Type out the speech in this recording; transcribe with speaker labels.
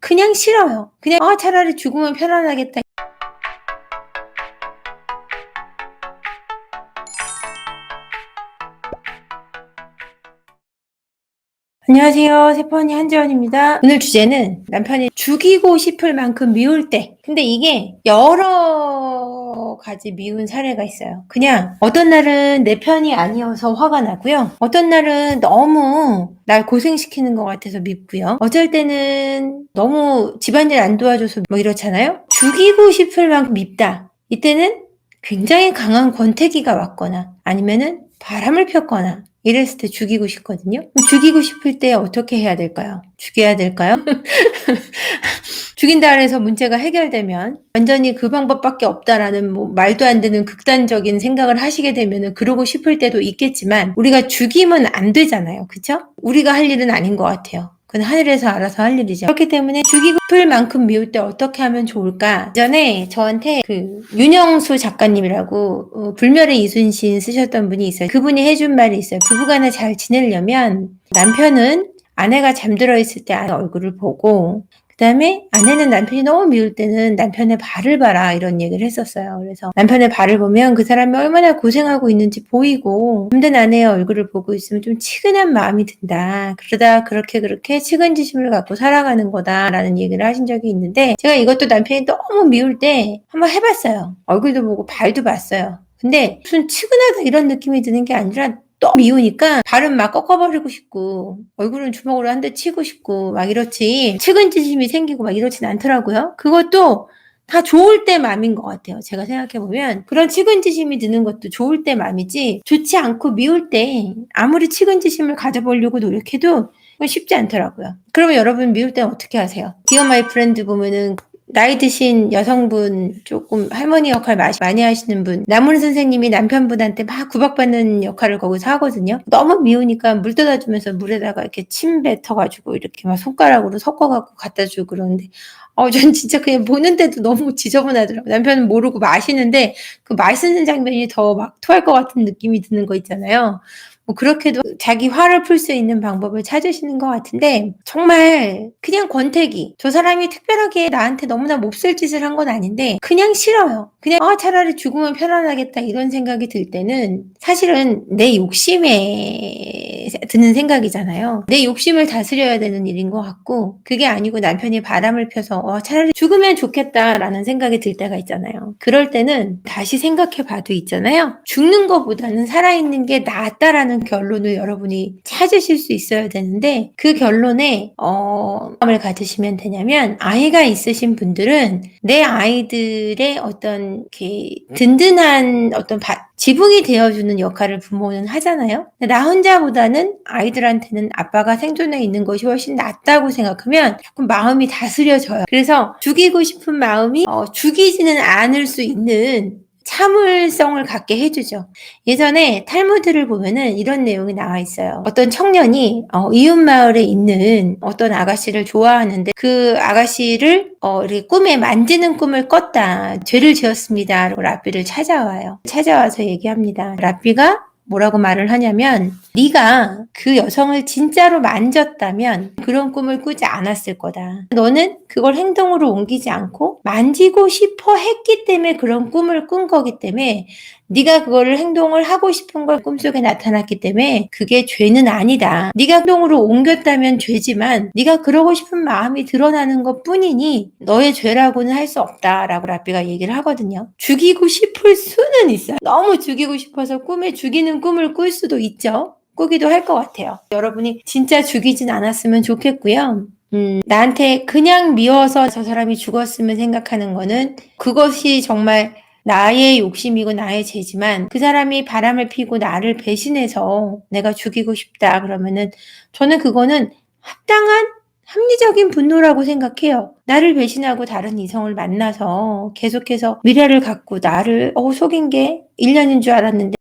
Speaker 1: 그냥 싫어요. 그냥 차라리 죽으면 편안하겠다. 안녕하세요. 세퍼니 한지원입니다. 오늘 주제는 남편이 죽이고 싶을 만큼 미울 때. 근데 이게 여러 가지 미운 사례가 있어요. 그냥 어떤 날은 내 편이 아니어서 화가 나고요. 어떤 날은 너무 날 고생시키는 것 같아서 밉고요. 어쩔 때는 너무 집안일 안 도와줘서 뭐 이렇잖아요. 죽이고 싶을 만큼 밉다. 이때는 굉장히 강한 권태기가 왔거나 아니면은 바람을 폈거나 이랬을 때 죽이고 싶거든요. 죽이고 싶을 때 어떻게 해야 될까요? 죽여야 될까요? 죽인다 해서 문제가 해결되면 완전히 그 방법밖에 없다라는 뭐 말도 안 되는 극단적인 생각을 하시게 되면은 그러고 싶을 때도 있겠지만 우리가 죽이면 안 되잖아요. 그쵸? 우리가 할 일은 아닌 것 같아요. 그건 하늘에서 알아서 할 일이죠. 그렇기 때문에 죽이고 싶을 만큼 미울 때 어떻게 하면 좋을까? 전에 저한테 그 윤영수 작가님이라고 불멸의 이순신 쓰셨던 분이 있어요. 그분이 해준 말이 있어요. 부부간에 잘 지내려면 남편은 아내가 잠들어 있을 때 아내 얼굴을 보고 그 다음에 아내는 남편이 너무 미울 때는 남편의 발을 봐라 이런 얘기를 했었어요. 그래서 남편의 발을 보면 그 사람이 얼마나 고생하고 있는지 보이고 힘든 아내의 얼굴을 보고 있으면 좀 치근한 마음이 든다. 그러다 그렇게 측은지심을 갖고 살아가는 거다라는 얘기를 하신 적이 있는데 제가 이것도 남편이 너무 미울 때 한번 해봤어요. 얼굴도 보고 발도 봤어요. 근데 무슨 치근하다 이런 느낌이 드는 게 아니라 또 미우니까 발은 막 꺾어버리고 싶고 얼굴은 주먹으로 한 대 치고 싶고 막 이렇지 측은지심이 생기고 막 이렇진 않더라고요. 그것도 다 좋을 때 맘인 것 같아요. 제가 생각해보면 그런 측은지심이 드는 것도 좋을 때 맘이지 좋지 않고 미울 때 아무리 측은지심을 가져보려고 노력해도 쉽지 않더라고요. 그러면 여러분 미울 때 어떻게 하세요? 디어 마이 프렌드 보면은 나이 드신 여성분 조금 할머니 역할 많이 하시는 분 남훈 선생님이 남편분한테 막 구박받는 역할을 거기서 하거든요. 너무 미우니까 물 떠다주면서 물에다가 이렇게 침 뱉어가지고 이렇게 막 손가락으로 섞어갖고 갖다 주고 그러는데 전 진짜 그냥 보는데도 너무 지저분하더라고요. 남편은 모르고 마시는데 그 마시는 장면이 더 막 토할 것 같은 느낌이 드는 거 있잖아요. 뭐 그렇게도 자기 화를 풀 수 있는 방법을 찾으시는 것 같은데 정말 그냥 권태기. 저 사람이 특별하게 나한테 너무나 몹쓸 짓을 한 건 아닌데 그냥 싫어요. 그냥 차라리 죽으면 편안하겠다 이런 생각이 들 때는 사실은 내 욕심에 드는 생각이잖아요. 내 욕심을 다스려야 되는 일인 것 같고 그게 아니고 남편이 바람을 펴서 차라리 죽으면 좋겠다라는 생각이 들 때가 있잖아요. 그럴 때는 다시 생각해 봐도 있잖아요. 죽는 것보다는 살아있는 게 낫다라는 결론을 여러분이 찾으실 수 있어야 되는데 그 결론에 마음을 가지시면 되냐면 아이가 있으신 분들은 내 아이들의 어떤 이렇게 든든한 어떤 지붕이 되어주는 역할을 부모는 하잖아요. 나 혼자보다는 아이들한테는 아빠가 생존해 있는 것이 훨씬 낫다고 생각하면 조금 마음이 다스려져요. 그래서 죽이고 싶은 마음이 죽이지는 않을 수 있는 참을성을 갖게 해주죠. 예전에 탈무드를 보면은 이런 내용이 나와 있어요. 어떤 청년이 이웃마을에 있는 어떤 아가씨를 좋아하는데 그 아가씨를 이렇게 꿈에 만지는 꿈을 꿨다. 죄를 지었습니다. 라고 랍비를 찾아와요. 찾아와서 얘기합니다. 랍비가 뭐라고 말을 하냐면 네가 그 여성을 진짜로 만졌다면 그런 꿈을 꾸지 않았을 거다. 너는 그걸 행동으로 옮기지 않고 만지고 싶어 했기 때문에 그런 꿈을 꾼 거기 때문에 네가 그거를 행동을 하고 싶은 걸 꿈속에 나타났기 때문에 그게 죄는 아니다. 네가 행동으로 옮겼다면 죄지만 네가 그러고 싶은 마음이 드러나는 것뿐이니 너의 죄라고는 할 수 없다라고 랍비가 얘기를 하거든요. 죽이고 싶을 수는 있어요. 너무 죽이고 싶어서 꿈에 죽이는 꿈을 꿀 수도 있죠. 꾸기도 할 것 같아요. 여러분이 진짜 죽이진 않았으면 좋겠고요. 나한테 그냥 미워서 저 사람이 죽었으면 생각하는 거는 그것이 정말 나의 욕심이고 나의 죄지만 그 사람이 바람을 피고 나를 배신해서 내가 죽이고 싶다 그러면은 저는 그거는 합당한 합리적인 분노라고 생각해요. 나를 배신하고 다른 이성을 만나서 계속해서 미래를 갖고 나를 속인 게 1년인 줄 알았는데